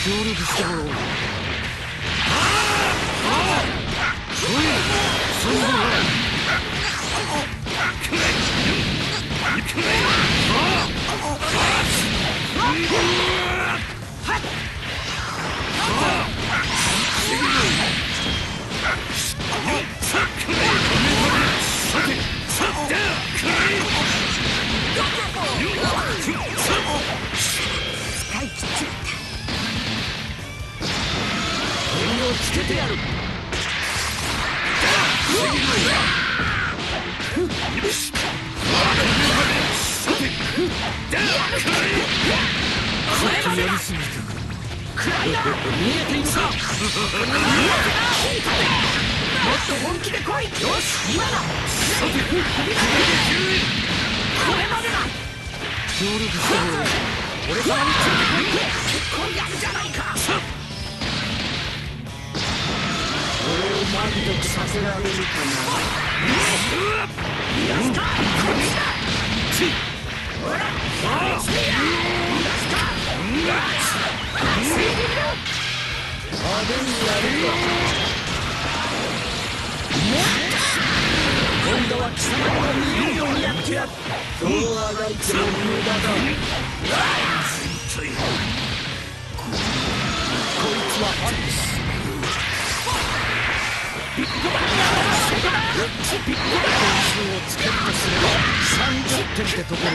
協力してもらおう。使い切っちまった。をつけてやる。これまでだ。くらいだ。見えているか。もっと本気で来い。よし、今だ。これまでだ。協力してもらおう。俺様についてこい。結構やるじゃないか。俺を満足させられるかな。やった。こっちだ。ほら。やった。派手にやるか。今度は貴様にも見えるようにやってやる。どうあがいても無駄だ。こいつはハリス。ビッグバンだ。ビッグバンをつけるとすれば30点ってところ。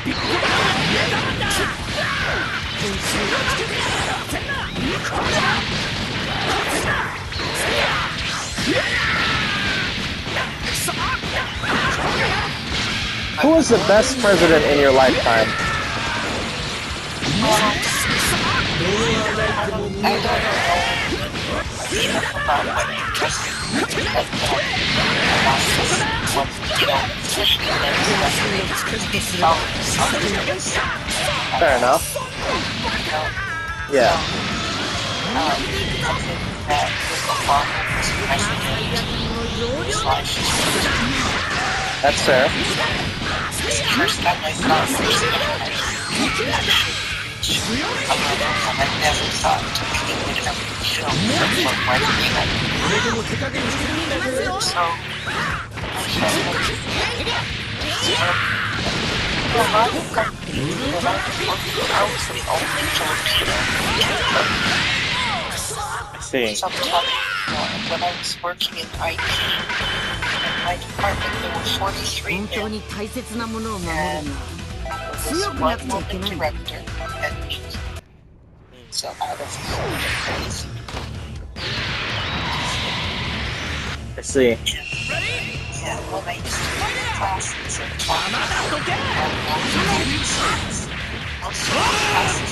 ビッグバンは家だんだ。点数をつけてやる。これだ。こっちだ。Who was the best president in your lifetime? Fair enough. Yeah. That's fair. First time I saw a person I never thought he would have filmed from marketing it. So, I was the only Filipino. I see. When I was working in IT, in my department there were 43 本当 men. に大切なものを守るに And は there 強 was くな one くちゃいけ woman ない。 director and me. So out of 40 I see. yeah, when I used to take classes and talk also classes,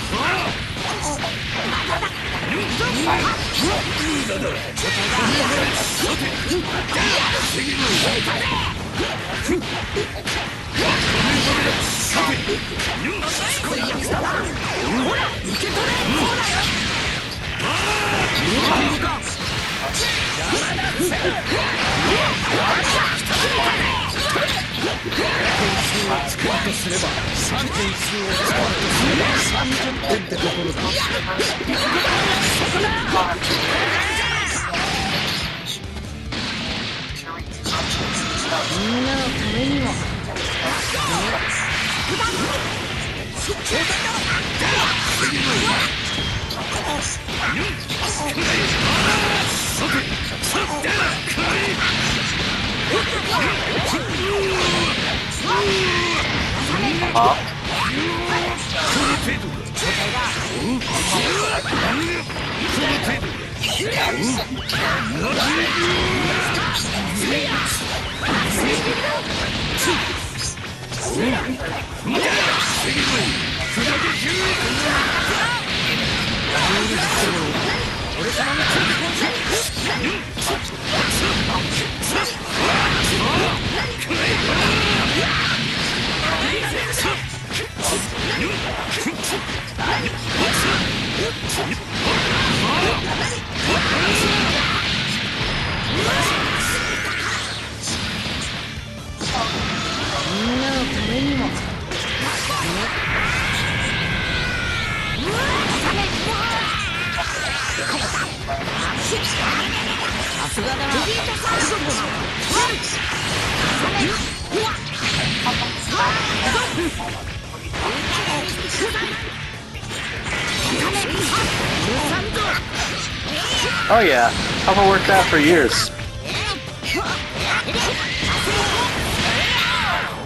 Oh yeah, Papa worked out for years.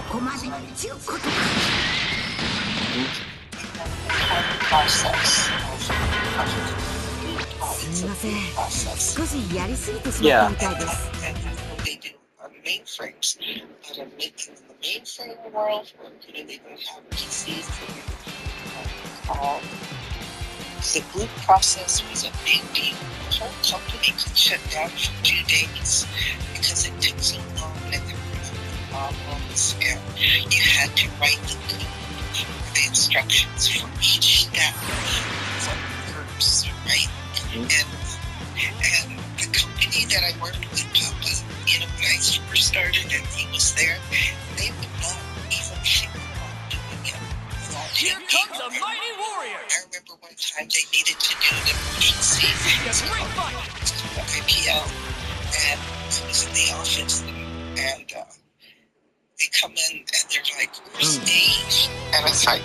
ここまでちゅうことか。 process of すみません。 process. 少しやりすぎてしまったみたいです。 And that's what they do on mainframes. But in the mainframe world, where they don't have PCs, the boot process was a big deal. The whole company could shut down for 2 days because it took so long and there were problems, and you had to write the code, the instructions for each step for groups, right? And the company that I worked with, Papa, you know, when I first started and he was there, they would not even think about doing it without him. Comes a mighty warrior. I remember one time they needed to do an emergency IPL, and I was in the office, and they come in and they're like, "Where's Dave?" And I was like,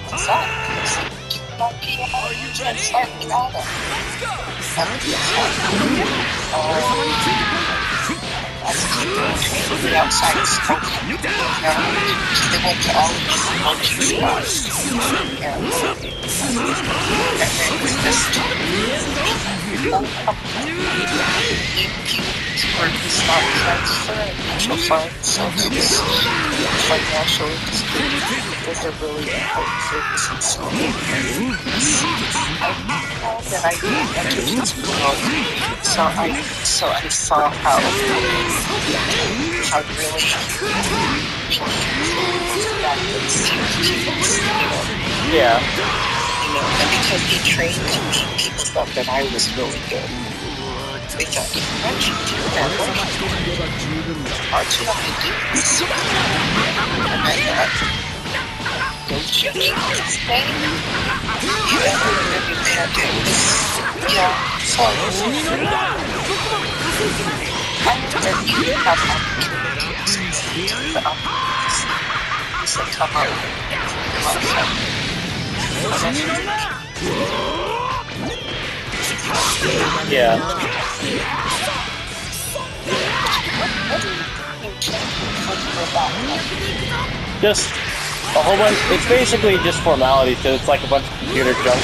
"What's up?" I was like, "Do an IPL. Are you ready? Start without him." Let's go. And I was the outside smoking. So they went to all of these smoking spots. And it was just whole company. For the stock transfer and mutual funds, so those financial industry, those are really important services. So that I entered this world, so I saw how really that is, Yeah. and because he trained me, people thought that I was really good. They thought, "Why don't you do that? Why don't you do that? Aren't you going to do this?" And I thought, "Don't you need this thing? You ever really bad at this?" Yeah, so after you have opportunities to the opportunities that come up, Yeah. Just a whole bunch. It's basically just formalities because it's like a bunch of computer junk.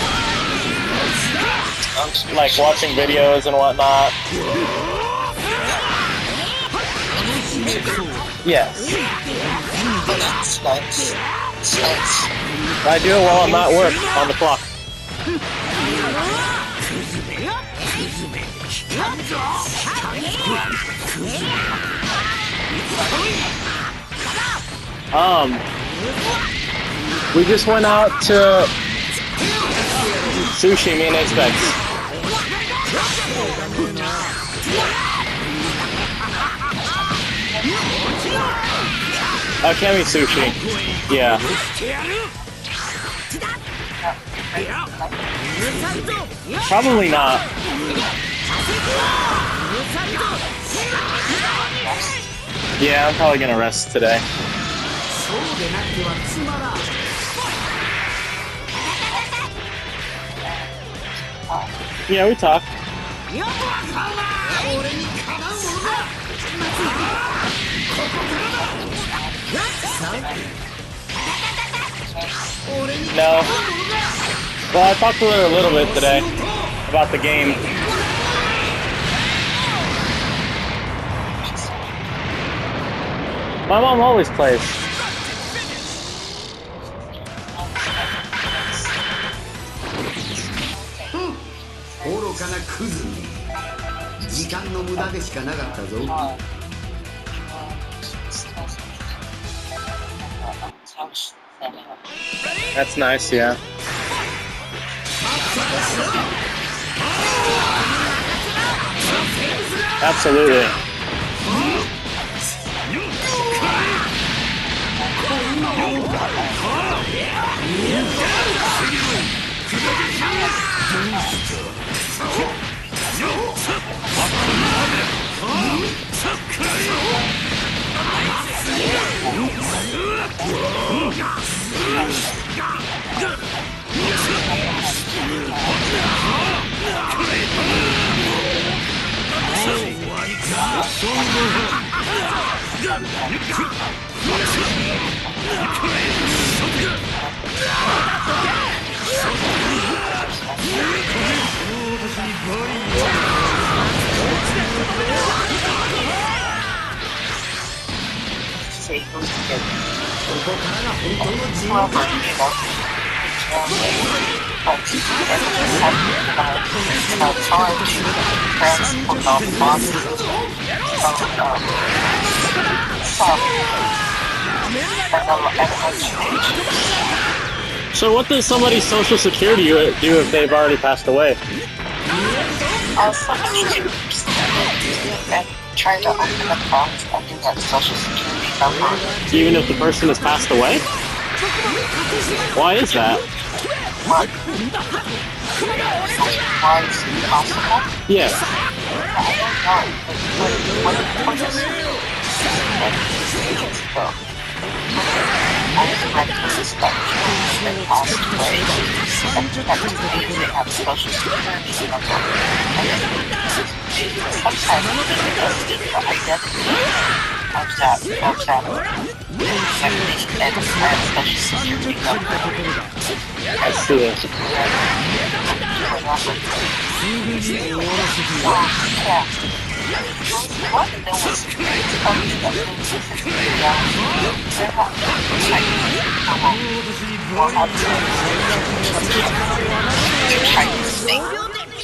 Like watching videos and whatnot. Yes. It's nice. It's nice. I do it while I'm at work on the clock. We just went out to sushi, me and Apex. Kemi sushi. Yeah. Probably not. Yeah, I'm probably gonna rest today. Yeah, we talk. No. Well, I talked to her a little bit today about the game. My mom always plays. 愚かなクズめ。時間の無駄でしかなかったぞ。 That's nice, yeah. Absolutely. Say who's together. However, So what does somebody's social security do if they've already passed away? somebody can and try to open account under that social security number. Even if the person has passed away? Why is that? What? Why is it possible? Yeah. I don't know. What is it? I was records that they passed away and they have social security number. And sometimes the identity of that and social security number. I see it. Yeah. What? There was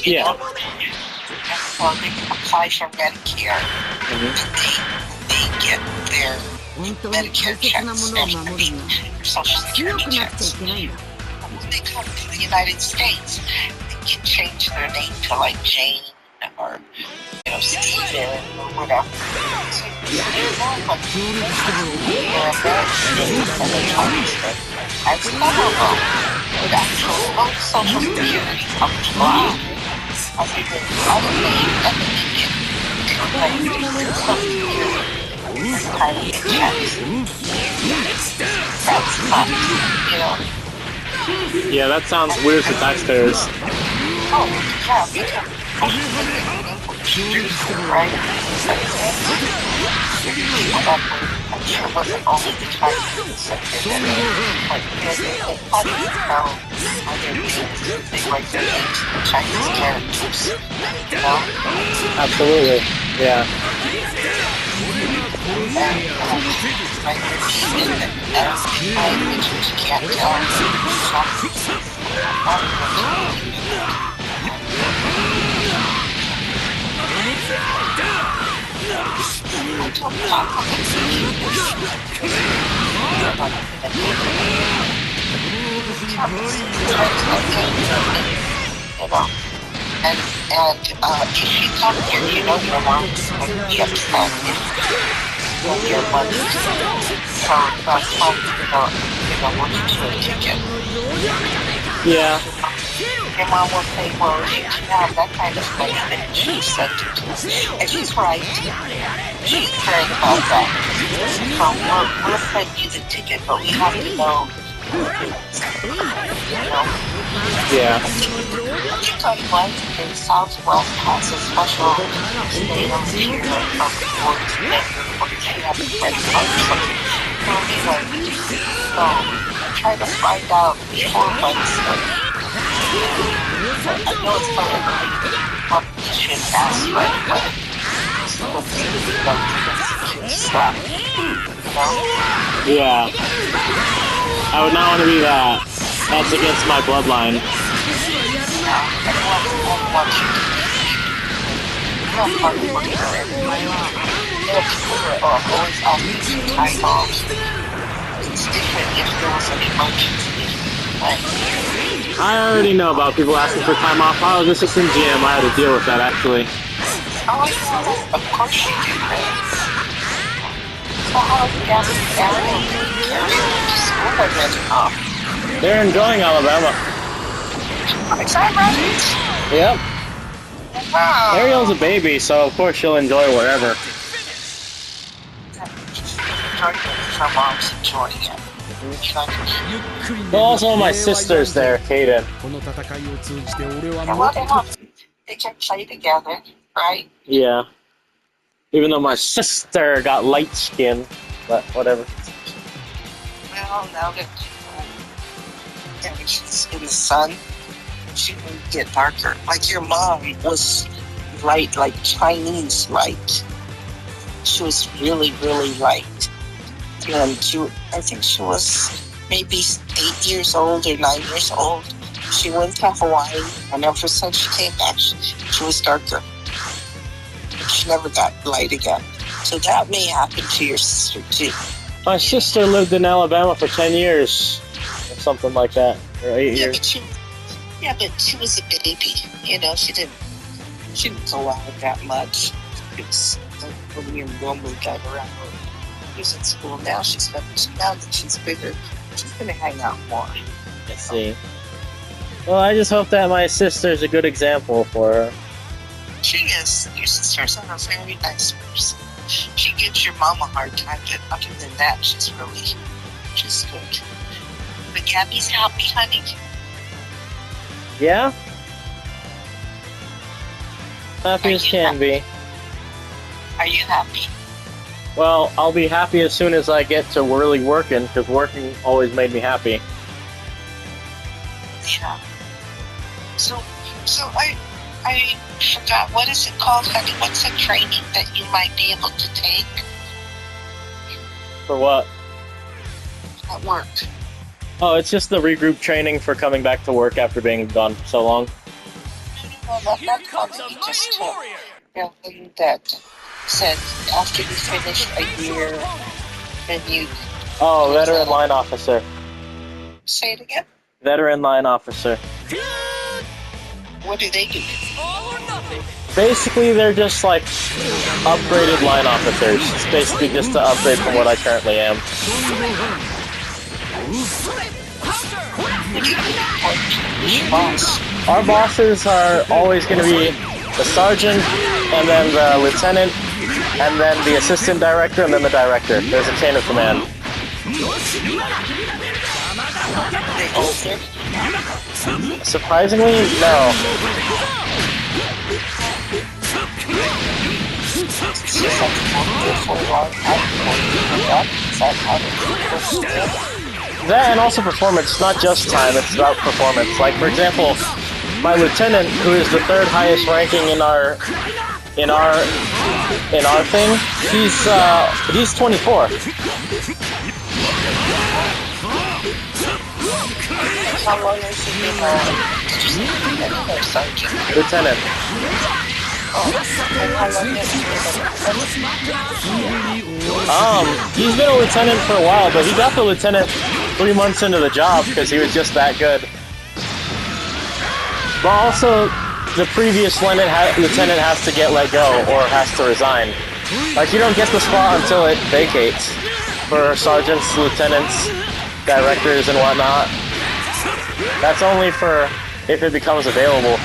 Yeah. So they can apply for Medicare. They get their 本当に Medicare 大切なも checks のを and 守るには Social 強 Security くなっちゃい checks. けないんだ When they come to the United States, they can change their name to like Jane or Steven or whatever. So you know, but they're American and they transfer. As federal, with actual social security comes from other than that they get social security. Kind of checks. That's fun, Yeah, that sounds weird to taxpayers. Oh, yeah, because right? I'm sure it wasn't only the Chinese sector that they probably know other things. They write their names in Chinese characters, Absolutely. Yeah. And like in the language which you can't tell. And if you come here, your mom's going to be upset with your money. So that's why you don't want you to ticket. Yeah. Your mom will say, well, if you have that kind of money, then she sent it to us. And she's right. She's right about that. So we'll send you the ticket, but we have to know. Yeah. You tell you what, in Southwest has a special state of fear of the board's neck, or if you have a credit card or something. So anyway, so try to find out before Wednesday. I know it's probably you should ask right away. So stop. Yeah. I would not want to be that. That's against my bloodline. It's different if there was an emergency. I already know about people asking for time off. I was just in gym. I had to deal with that actually. Oh, yeah, of course you do. So how is Gavin to school again? They're enjoying Alabama. Is that right? Yep. Wow. Ariel's a baby, so of course she'll enjoy wherever. Her mom's enjoying it. Well, also my sister's there, Kaden. この戦いを通じて俺は And what they want, they can play together, right? Yeah. Even though my sister got light skin, but whatever. Well, now that she's in the sun, she will get darker. Like your mom was light, like Chinese light. She was really, really light. And I think she was maybe 8 years old or 9 years old. She went to Hawaii, and ever since she came back, she was darker. She never got light again. So that may happen to your sister too. My sister lived in Alabama for 10 years, or something like that, or 8 years. But she was a baby. You know, she didn't go out that much. It's when we normally got around her. She's in school now. Now that she's bigger, she's gonna hang out more. I see. Well, I just hope that my sister's a good example for her. She is. Your sister's a very nice person. She gives your mom a hard time, but other than that, she's good. But Gabby's happy, honey. Yeah? Happy as can be. Are you happy? Well, I'll be happy as soon as I get to really working, because working always made me happy. Yeah. So I forgot, what is it called, honey? What's the training that you might be able to take For what? at work? Oh, it's just the regroup training for coming back to work after being gone so long. No, not one that you just took. Yeah, one that said after you finish a year, then you... Oh, veteran line officer. Say it again? Veteran line officer. What do they do? Basically, they're just like upgraded line officers. It's basically just to upgrade from what I currently am. Who's your boss? Our bosses are always going to be the sergeant, and then the lieutenant, and then the assistant director, and then the director. There's a chain of command. They older? Surprisingly, no. It's just like for a long time. That and also performance. It's not just time, it's about performance. Like, for example, my lieutenant, who is the third highest ranking in our thing, he's 24. How long has he been sergeant? Lieutenant. And how long has he been He's been a lieutenant for a while, but he got the lieutenant 3 months into the job because he was just that good. But also, the previous lieutenant has to get let go or has to resign. Like, you don't get the spot until it vacates for sergeants, lieutenants, directors, and whatnot. That's only for if it becomes available.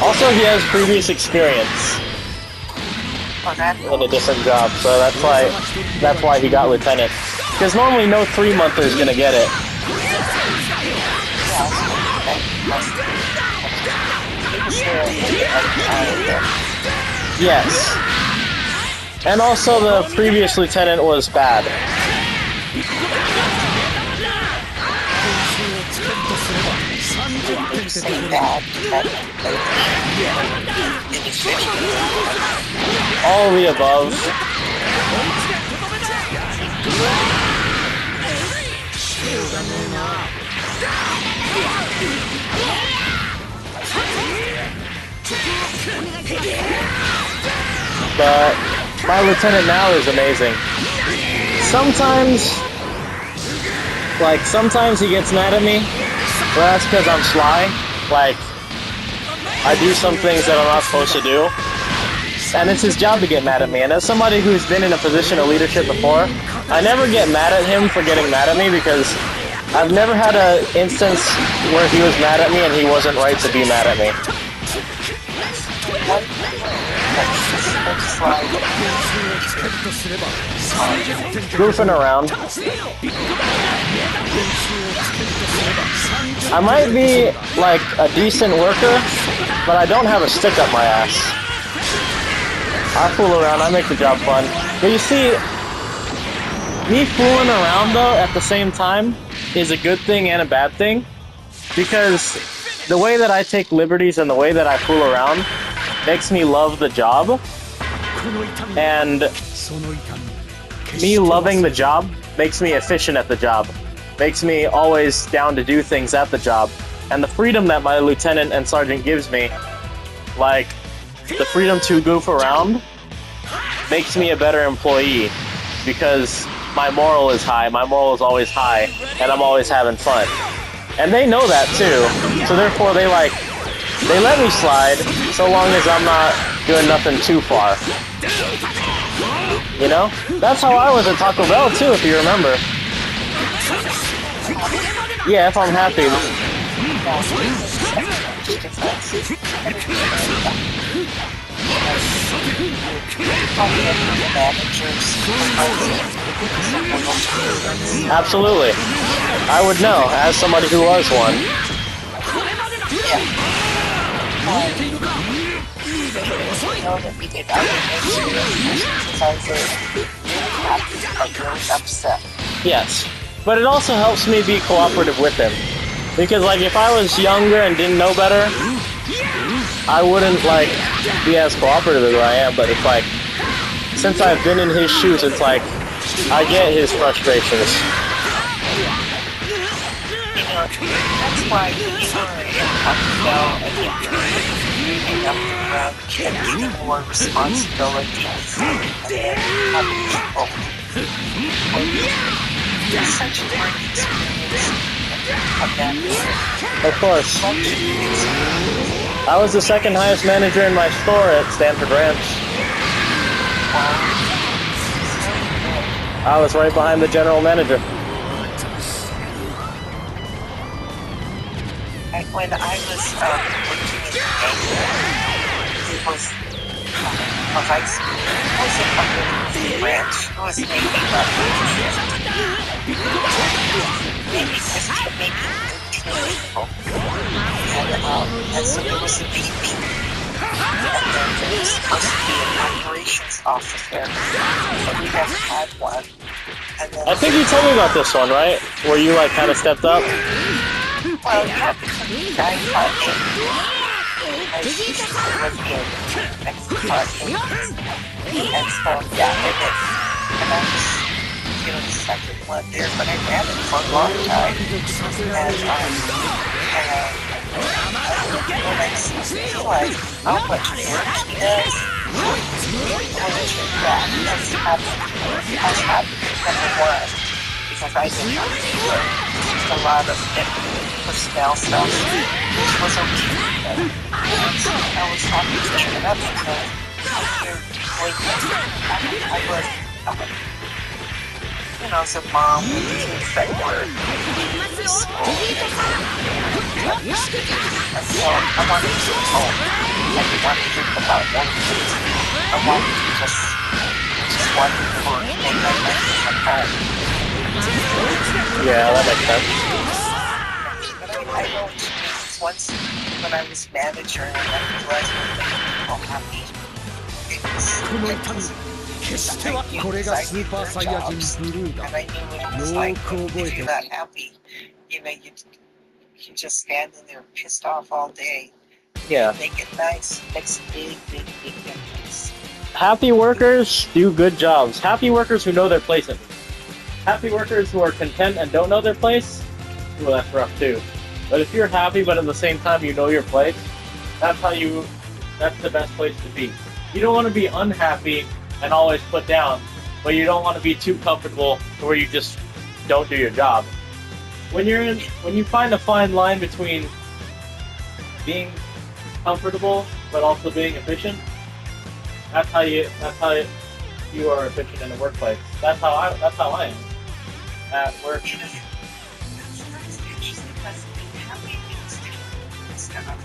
Also, he has previous experience in a different job, so that's why he got lieutenant. Because normally no 3-monther is gonna get it. Yes. And also the previous lieutenant was bad. All of the above. But my lieutenant now is amazing. Sometimes he gets mad at me, but that's because I'm sly. Like, I do some things that I'm not supposed to do, and it's his job to get mad at me. And as somebody who's been in a position of leadership before, I never get mad at him for getting mad at me because I've never had an instance where he was mad at me and he wasn't right to be mad at me. Goofing around. I might be like a decent worker, but I don't have a stick up my ass. I fool around, I make the job fun. But you see, me fooling around though at the same time is a good thing and a bad thing, because the way that I take liberties and the way that I fool around makes me love the job, and me loving the job makes me efficient at the job, makes me always down to do things at the job. And the freedom that my lieutenant and sergeant gives me, like the freedom to goof around, makes me a better employee, because my moral is high, my moral is always high, and I'm always having fun. And they know that too, so therefore they let me slide so long as I'm not doing nothing too far. You know? That's how I was at Taco Bell too, if you remember. Yeah, if I'm happy. Absolutely. I would know, as somebody who was one. Yes. But it also helps me be cooperative with him. Because like if I was younger and didn't know better, I wouldn't like be as cooperative as I am, but it's like since I've been in his shoes, it's like I get his frustrations. That's why you were in Taco Bell and you're up around getting more responsibilities and having people. It's such a learning experience. Of course. I was the second highest manager in my store at Stanford Ranch. I was right behind the general manager. When I was working in the it was a vice branch. It was maybe about maybe 15, maybe 13 people. And so there was a VP. And then there was supposed to be an operations officer. But we never had one. And then I think you told me about this one, right? Where you like kind of stepped up? well, yeah, because the guy caught me. I usually was in next department. And so, yeah, and I was, the second one there, but I ran it for a long time. And, when I realized how much work he does, that's happy, number one, because I didn't have to do a lot of personnel stuff, which was okay. I was happy to turn it up because I was, as a mom with kids that were in school. And so I wanted to go home. I didn't want to think about anything. I wanted to just wanted to make my life at home. Yeah, that makes sense. I know once when I was manager and I realized how happy it was. 決してはこれがスーパーサイヤ人ブルーだ。 And I knew what it was like. If you're not happy, you just standing there pissed off all day. Yeah. Make it nice. Makes a big, big, big difference. Happy workers do good jobs. Happy workers who know their place in it. Happy workers who are content and don't know their place, well, that's rough too. But if you're happy but at the same time you know your place, that's the best place to be. You don't want to be unhappy and always put down, but you don't want to be too comfortable to where you just don't do your job. When you find a fine line between being comfortable but also being efficient, that's how you are efficient in the workplace. That's how I am at work. That's interesting because happy means different. It's kind of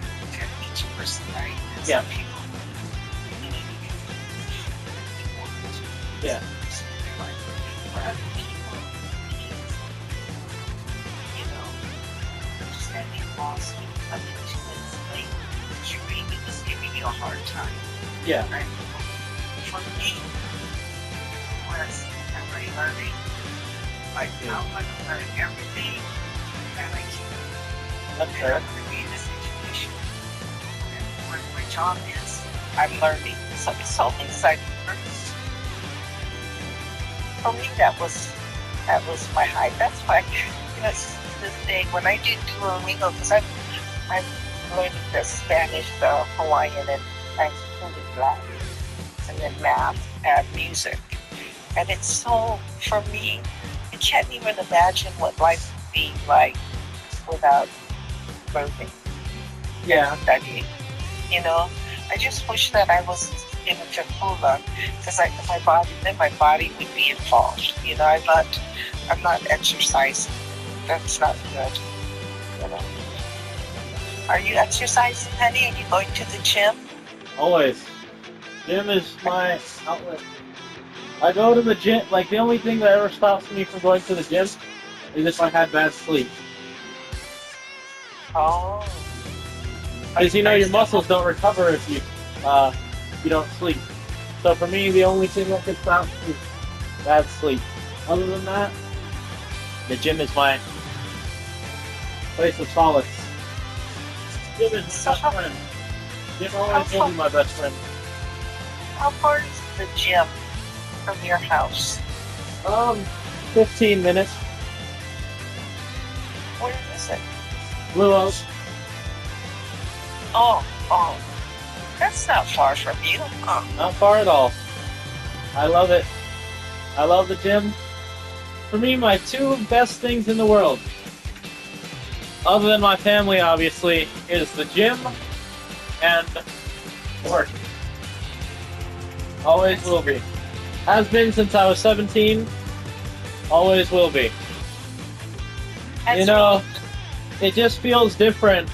each person, right? Yeah. People, Yeah. understanding lost you. I mean, 2 minutes late. Your baby was giving you a hard time. Yeah. Right? For me, was every learning, like how much I learn everything that I can. That's And fair. I'm going to be in this situation. And what my job is, I'm learning. So things I learned. For me, that was my high. That's why, you know, to this day, when I do Duolingo, because I'm learning the Spanish, the Hawaiian, and I studied Latin, and then math and music. And it's so, for me, I can't even imagine what life would be like without learning, Yeah. studying. You know, I just wish that I was in Chapula, because my body would be involved. You know, I'm not exercising. That's not good. You know. Are you exercising, honey? Are you going to the gym? Always. Gym is my outlet. I go to the gym, like the only thing that ever stops me from going to the gym is if I had bad sleep. Oh. Because you know your muscles don't recover if you don't sleep. So for me, the only thing that could stop me is bad sleep. Other than that, the gym is my place of solace. Gym is my best friend. Gym always will be my best friend. How far is the gym from your house? 15 minutes. Where is it? Blue Oaks. Oh. That's not far from you. Oh. Not far at all. I love it. I love the gym. For me, my two best things in the world, other than my family, obviously, is the gym and work. Always will be. Has been since I was 17. Always will be. You know, it just feels different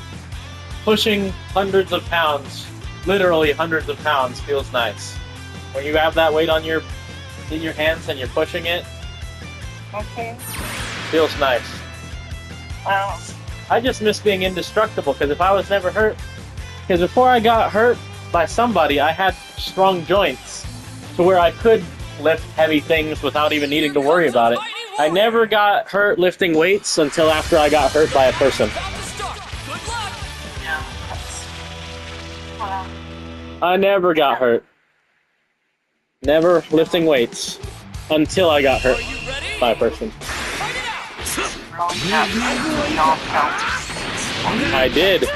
pushing hundreds of pounds. Literally hundreds of pounds feels nice. When you have that weight in your hands and you're pushing it, Okay. feels nice. Wow. I just miss being indestructible, because if I was never hurt, because before I got hurt by somebody, I had strong joints to where I could lift heavy things without even needing to worry about it. I never got hurt lifting weights until after I got hurt by a person. Yeah. Wow. I never got hurt. Never lifting weights until I got hurt by a person. Really happy. We all felt it. I did. As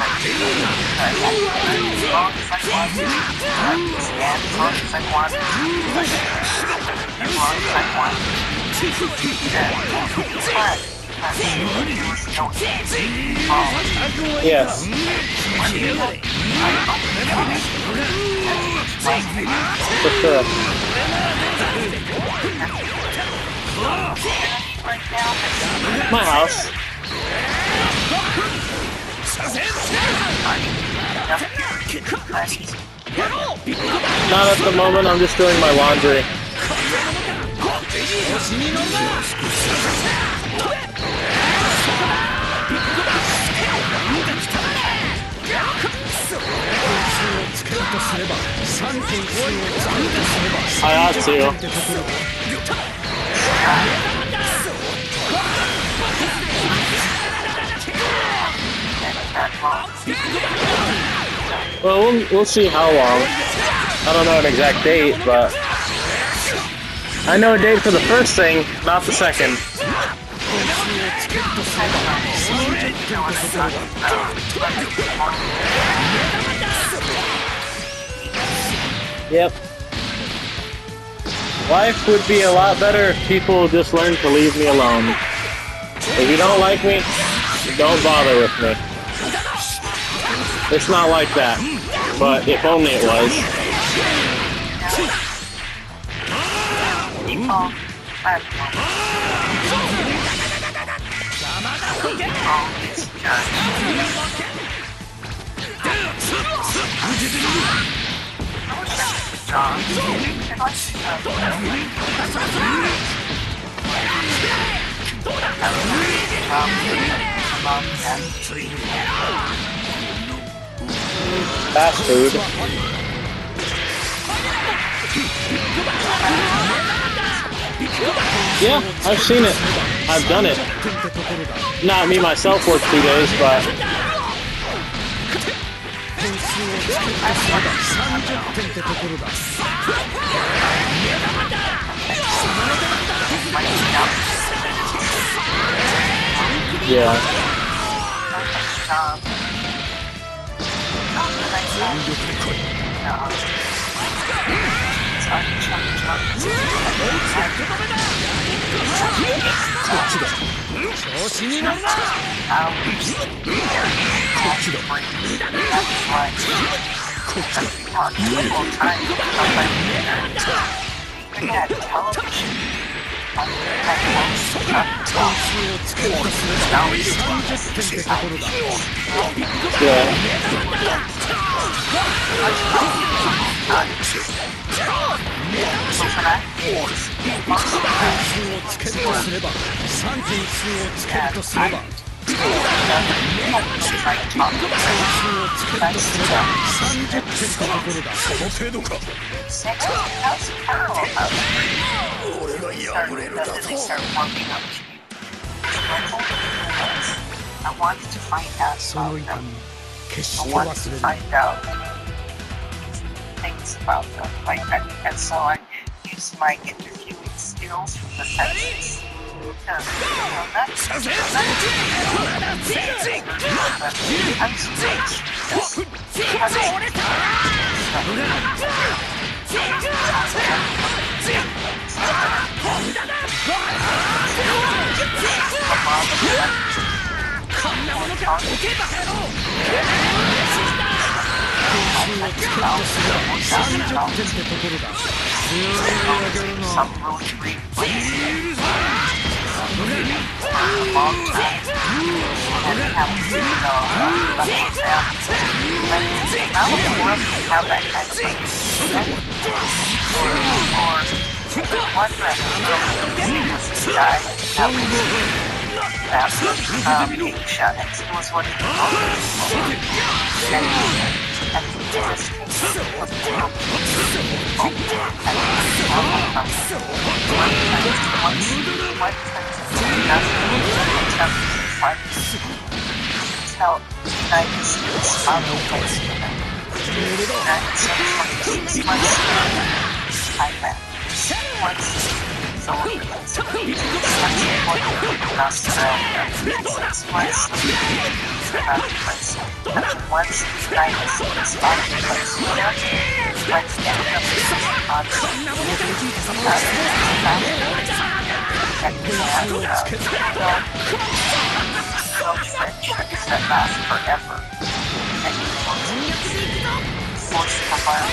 long as I wanted, and as long as I wanted, as long as I wanted. Yes. For sure. My house. Not at the moment, I'm just doing my laundry. I ought to. Well, we'll see how long. I don't know an exact date, but I know a date for the first thing, not the second. Yep. Life would be a lot better if people would just learn to leave me alone. If you don't like me, don't bother with me. It's not like that, but if only it was. Fast food. Yeah, I've seen it. I've done it. Not me myself worked 2 days, but 30点ってところだ。 yeah. I wanted to find out about them. I wanted to find out things about them, like that. And so I used my interviewing skills from the census. Because, I'm some really great places. Long time. And have how in the world do you have that kind of thing? Or one guy that Asia, and he was one of the people. And he just was tell United States on the place United States 6 months Thailand 6 months Philippines 6 months Australia 6 months another place and once the United States on the place let's get them on friendships that last forever. And you force to learn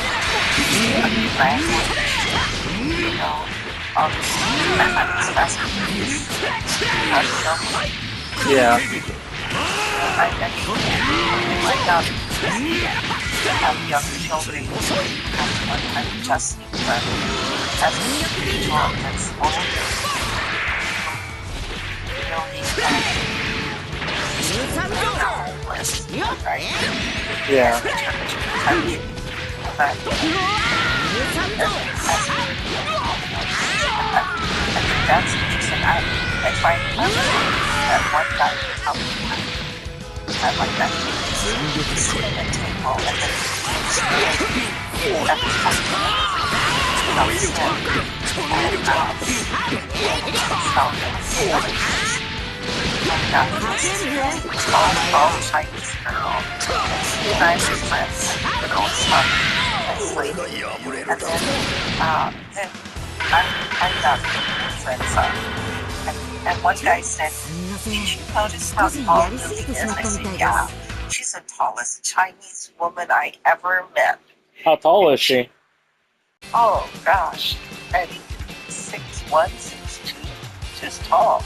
a new language, obviously, that's Yeah. I have young children I'm just as an individual that's older. Right? Yeah. But that's interesting. I find that one guy I like that. Sit at the table and then all Chinese girl. She's nice as friends, good old stuff. And then I got friends and one guy said, did you notice how tall Lily is? I said, yeah. She's the tallest Chinese woman I ever met. How tall is she? Oh gosh, I think 6'1", 6'2", just tall.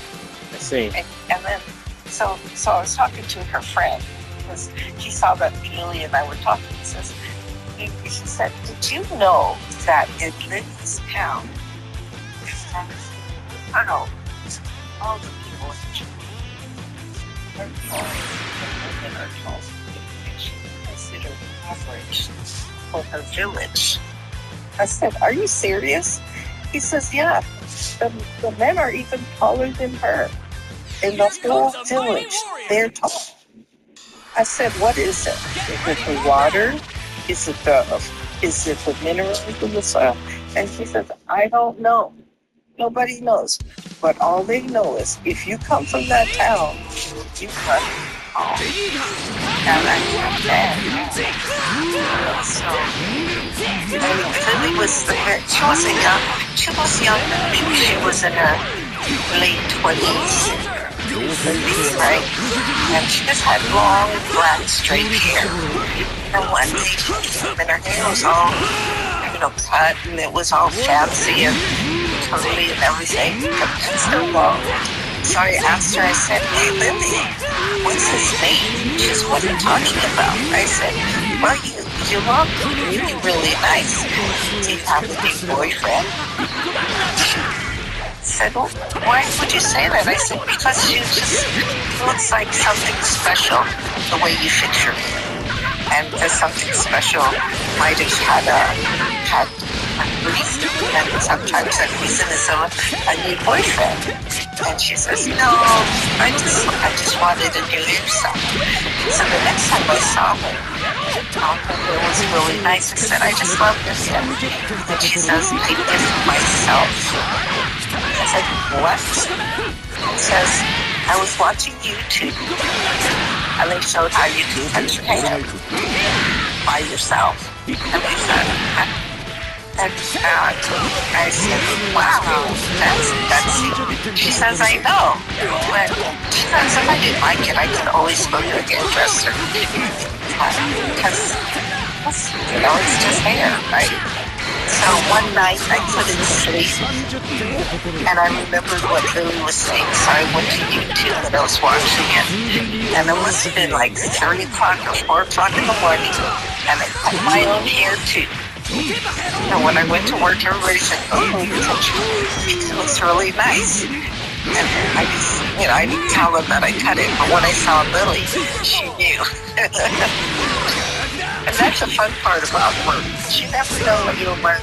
I see. And then, so I was talking to her friend because she saw that Julie and I were talking. She said, "Did you know that in Lily's town, I don't know, all the people in China, are tall. Women are tall. She considered average for her village. I said, "Are you serious?" He says, "Yeah. The men are even taller than her. In the whole village, they're tall." I said, "What is it? Is it the water? Is it the minerals in the soil?" And she says, "I don't know. Nobody knows. But all they know is if you come from that town, you got it all." And I said, "Dad." So, Lily was there. She wasn't young. She was young. Maybe she was in her late 20s. Right? And she just had long, black, straight hair. And one day she came and her hair was all, cut and it was all fancy and totally and everything. And so long. So I asked her, I said, "Hey, Lily, what's his name?" She said, "What are you talking about?" I said, "Well, you look really, really nice. Do you have a big boyfriend?" Said, "Well, why would you say that?" I said, "Because you just looks like something special, the way you fix your hair. And there's something special. Might have had a reason, and sometimes that reason is a new boyfriend." And she says, "No, I just wanted a new hairstyle." So the next time I saw her, it was really nice. I said, "I just love this hair." And she says, "I did it myself." I said, "What?" It says, "I was watching YouTube, and they showed how you can cut your hair by yourself." And they said, and I said, "Wow, that's it." She says, "I know." But she says, if I didn't like it, I could always go to a hairdresser. Because, it's just hair, right? So one night I couldn't sleep, and I remembered what Lily was saying, so I went to YouTube and I was watching it, and it must have been like 3 o'clock or 4 o'clock in the morning, and I cut my own hair too. And when I went to work, everybody said, "Oh, it looks really nice." And I just, I didn't tell them that I cut it, but when I saw Lily, she knew. And that's the fun part about work. You never know what you'll learn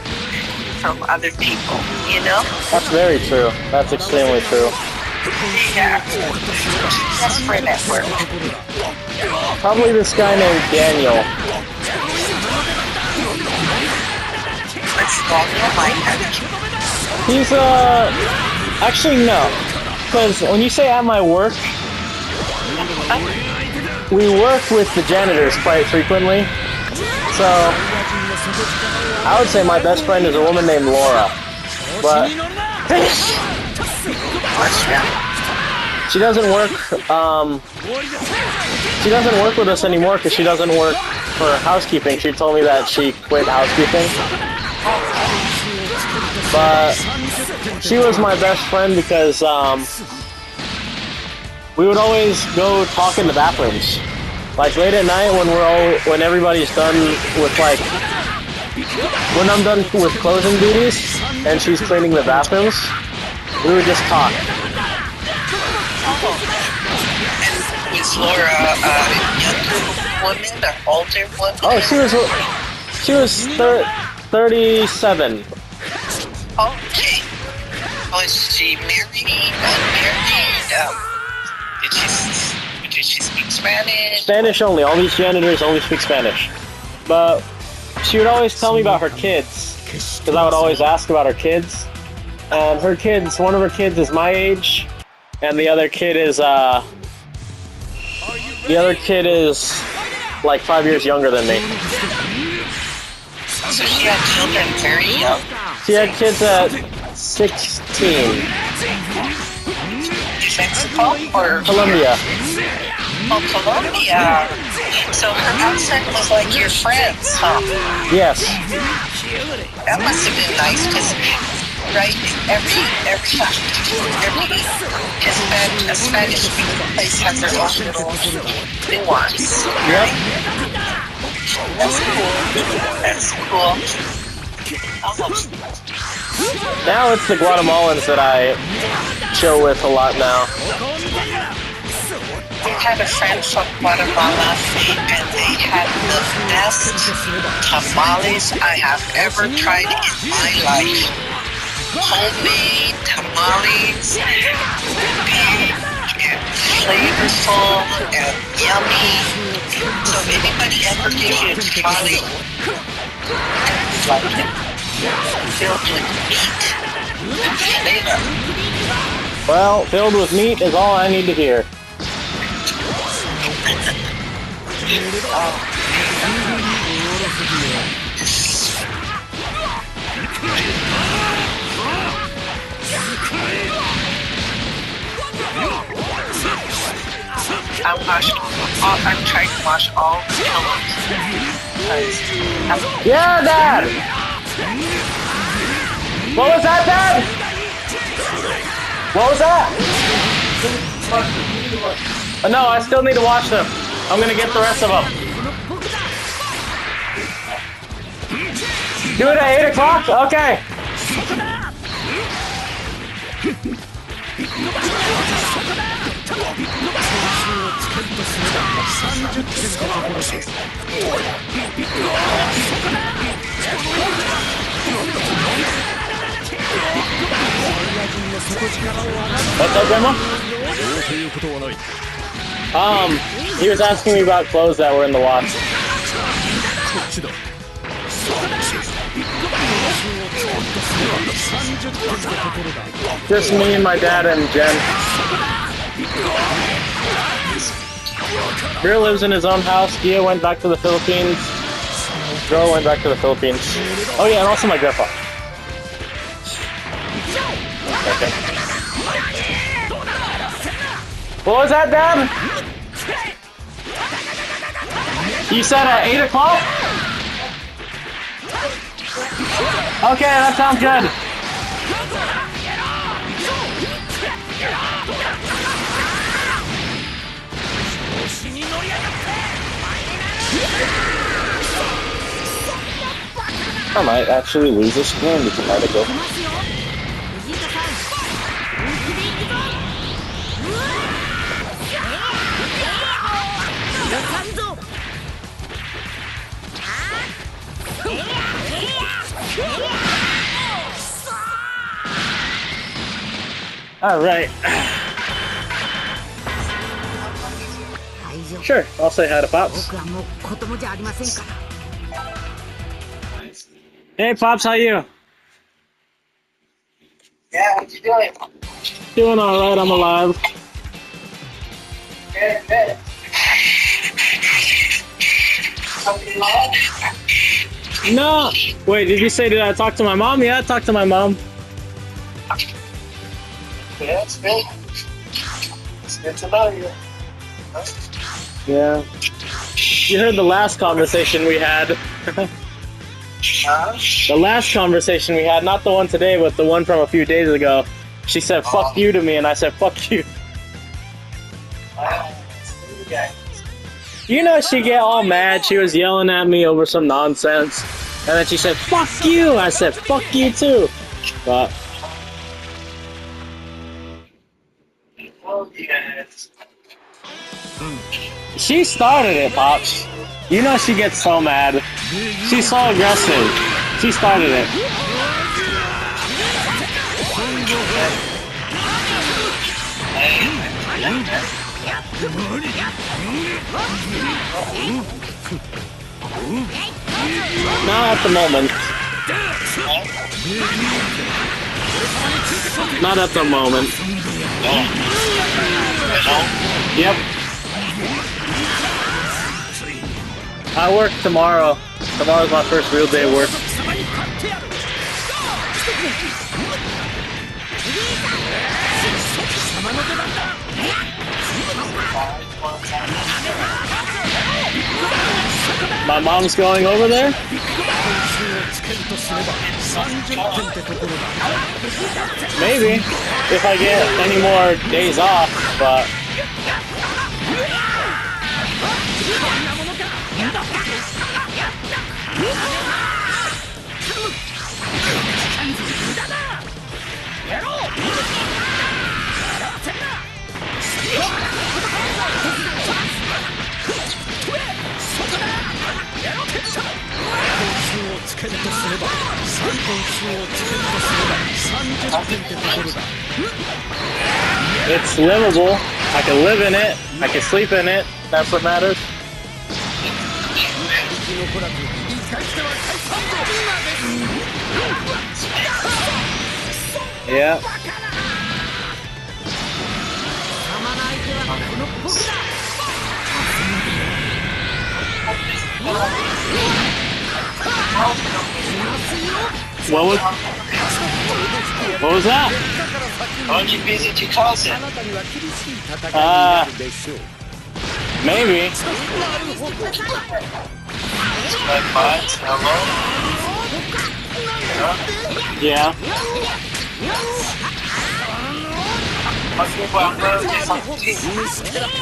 from other people, That's very true. That's extremely true. Yeah. Best friend at work. Probably this guy named Daniel. What's Daniel like? He's, actually no. Because when you say at my work, we work with the janitors quite frequently. So, I would say my best friend is a woman named Laura. But, she doesn't work, she doesn't work with us anymore because she doesn't work for housekeeping. She told me that she quit housekeeping. But, she was my best friend because, we would always go talk in the bathrooms. Like late at night when everybody's done with when I'm done with closing duties and she's cleaning the bathrooms, we would just talk. And is Laura a younger woman or older woman? Oh, she was 37. Okay. Was she married, unmarried? Did she speak Spanish? Spanish only. All these janitors only speak Spanish. But she would always tell me about her kids, because I would always ask about her kids. And her kids, one of her kids is my age, and the other kid is like 5 years younger than me. So she had children very young. She had kids at 16. Mexico or Colombia. Oh, Colombia. So her accent was like your friend's, huh? Yes. That must have been nice because, right, every Spanish-speaking place has their own little nuance. Yep. That's cool. Oh. Now it's the Guatemalans that I chill with a lot now. had a friend from Guatemala, and they had the best tamales I have ever tried in my life. Homemade tamales, big and flavorful and yummy. So if anybody ever gives you a tamale, it's like it, filled with meat and flavor. Well, filled with meat is all I need to hear. I'm trying to wash all the pillows. Yeah, Dad! What was that, Dad? What was that? No, I still need to wash them. I'm gonna get the rest of them. Do it at 8 o'clock? Okay. What's up, Grandma? He was asking me about clothes that were in the wash. Just me and my dad and Jen. Beer lives in his own house. Gia went back to the Philippines. Girl went back to the Philippines. Oh yeah, and also my grandpa. Okay. What was that, Dad? You said at 8 o'clock? Okay, that sounds good. I might actually lose this game because I had to go. All right. Sure, I'll say hi to Pops. Hey, Pops, how you? Yeah, what you doing? Doing all right. I'm alive. Good, good. Something wrong? No. Wait, did you say did I talk to my mom? Yeah, I talked to my mom. Yeah, it's good. It's good to know you. Yeah. You heard the last conversation we had. Huh? The last conversation we had, not the one today, but the one from a few days ago. She said, fuck you to me, and I said, fuck you. You know, she get all mad. She was yelling at me over some nonsense. And then she said, fuck you. I said, fuck you too. But she started it, Pops. You know she gets so mad. She's so aggressive. She started it. Not at the moment. Not at the moment. Yep. I work tomorrow. Tomorrow's my first real day of work. My mom's going over there? Maybe, if I get any more days off, but... 点ってところだ。 It's livable. I can live in it. I can sleep in it. That's what matters. 生き残らず生かしては解散ぞ。 Yeah. 貴様の相手はこの僕だ。 What was that? Aren't you busy to cause it? あなたには厳しい戦いになるでしょう。 Maybe. Like bots, hello? Yeah.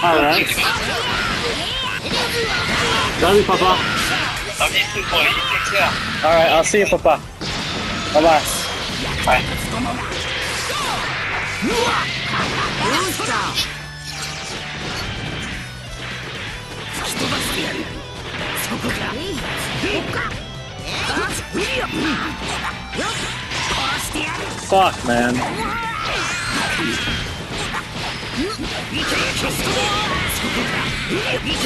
Alright. Love you, Papa. Love you too, boy. You take care. Alright, I'll see you, Papa. Bye bye. Bye. どうした。吹き飛ばしてやる。そこか。ここか。見るよ。よっ。殺してやる。 Fuck, man. いけいけ。そこか。いけ。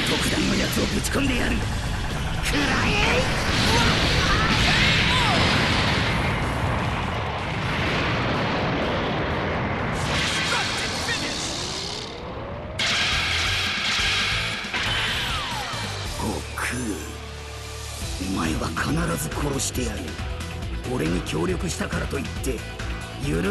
特段のやつをぶち込んでやる。くらえ。 お前は必ず殺してやる。俺に協力したからといって許